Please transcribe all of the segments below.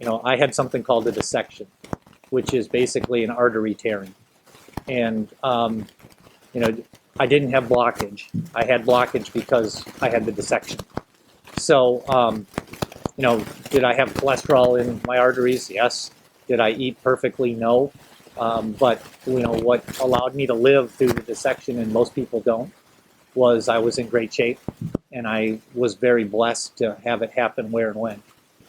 I had something called a dissection, which is basically an artery tearing. And, I didn't have blockage. I had blockage because I had the dissection. So, did I have cholesterol in my arteries? Yes. Did I eat perfectly? No. But, what allowed me to live through the dissection, and most people don't, was I was in great shape. And I was very blessed to have it happen where and when.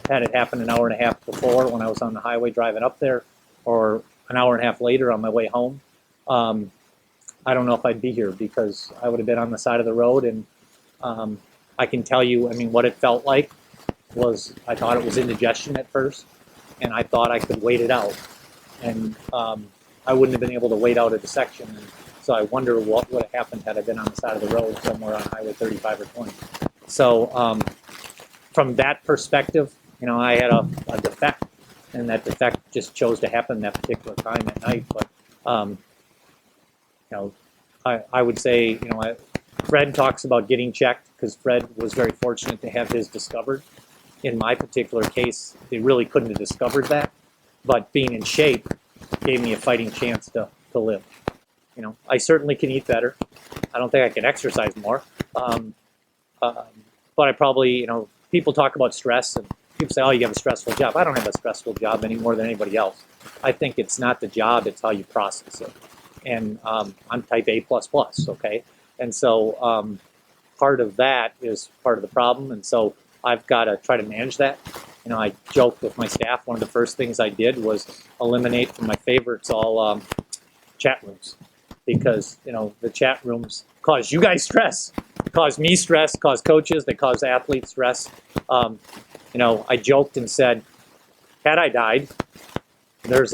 Had it happen an hour and a half before when I was on the highway driving up there, or an hour and a half later on my way home, I don't know if I'd be here, because I would have been on the side of the road. And I can tell you, what it felt like was, I thought it was indigestion at first, and I thought I could wait it out. And I wouldn't have been able to wait out a dissection. And so I wonder what would have happened had I been on the side of the road somewhere on Highway 35 or 20. So from that perspective, I had a defect, and that defect just chose to happen that particular time at night. But I would say, Fred talks about getting checked, because Fred was very fortunate to have his discovered. In my particular case, they really couldn't have discovered that, but being in shape gave me a fighting chance to live. I certainly can eat better. I don't think I can exercise more. But I probably, people talk about stress, and people say, oh, you have a stressful job. I don't have a stressful job any more than anybody else. I think it's not the job, it's how you process it. And I'm type A++, okay? And so part of that is part of the problem. And so I've got to try to manage that. I joked with my staff, one of the first things I did was eliminate from my favorites all chat rooms. Because, the chat rooms cause you guys stress, cause me stress, cause coaches, they cause athletes stress. I joked and said, had I died, there's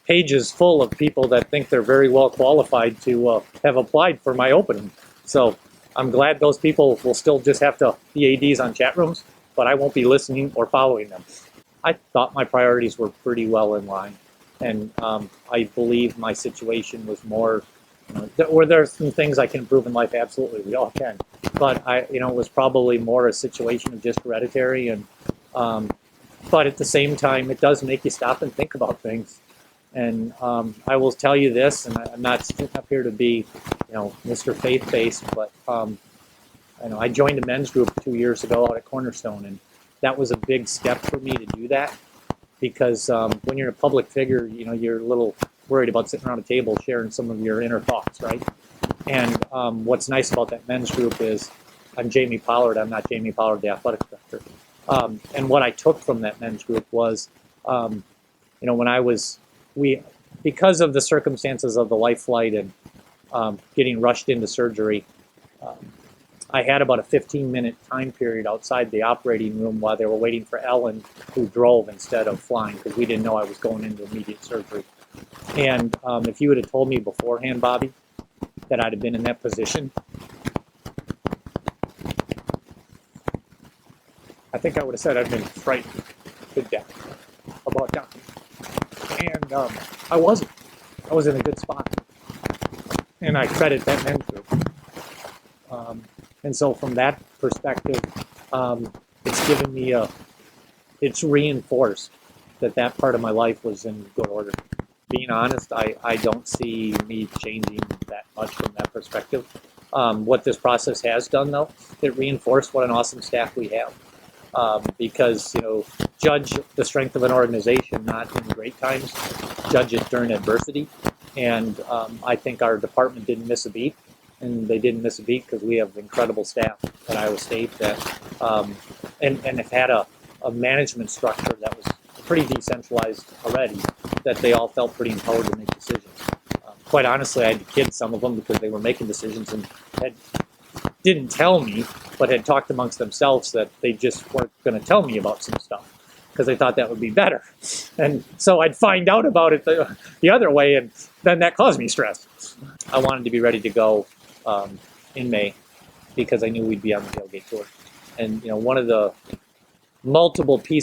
pages full of people that think they're very well qualified to have applied for my opening. So I'm glad those people will still just have to be ADs on chat rooms, but I won't be listening or following them. I thought my priorities were pretty well in line. And I believe my situation was more, where there's some things I can improve in life, absolutely, we all can. But it was probably more a situation of just hereditary. And but at the same time, it does make you stop and think about things. And I will tell you this, and I'm not sitting up here to be, Mr. Faith-based, but I joined a men's group 2 years ago out at Cornerstone, and that was a big step for me to do that. Because when you're a public figure, you're a little worried about sitting around a table sharing some of your inner thoughts, right? And what's nice about that men's group is, I'm Jamie Pollard. I'm not Jamie Pollard, the athletic director. And what I took from that men's group was, because of the circumstances of the life flight and getting rushed into surgery, I had about a 15-minute time period outside the operating room while they were waiting for Ellen, who drove instead of flying, because we didn't know I was going into immediate surgery. And if you would have told me beforehand, Bobby, that I'd have been in that position, I think I would have said I'd been frightened to death about dying. And I wasn't. I was in a good spot. And I credit that men's group. And so from that perspective, it's given me it's reinforced that part of my life was in good order. Being honest, I don't see me changing that much from that perspective. What this process has done, though, it reinforced what an awesome staff we have. Because, judge the strength of an organization not in great times, judge it during adversity. And I think our department didn't miss a beat. And they didn't miss a beat because we have incredible staff at Iowa State that and have had a management structure that was pretty decentralized already, that they all felt pretty empowered to make decisions. Quite honestly, I had to kid some of them because they were making decisions and didn't tell me, but had talked amongst themselves that they just weren't going to tell me about some stuff because they thought that would be better. And so I'd find out about it the other way, and then that caused me stress. I wanted to be ready to go in May because I knew we'd be on the tailgate tour. And, one of the multiple pieces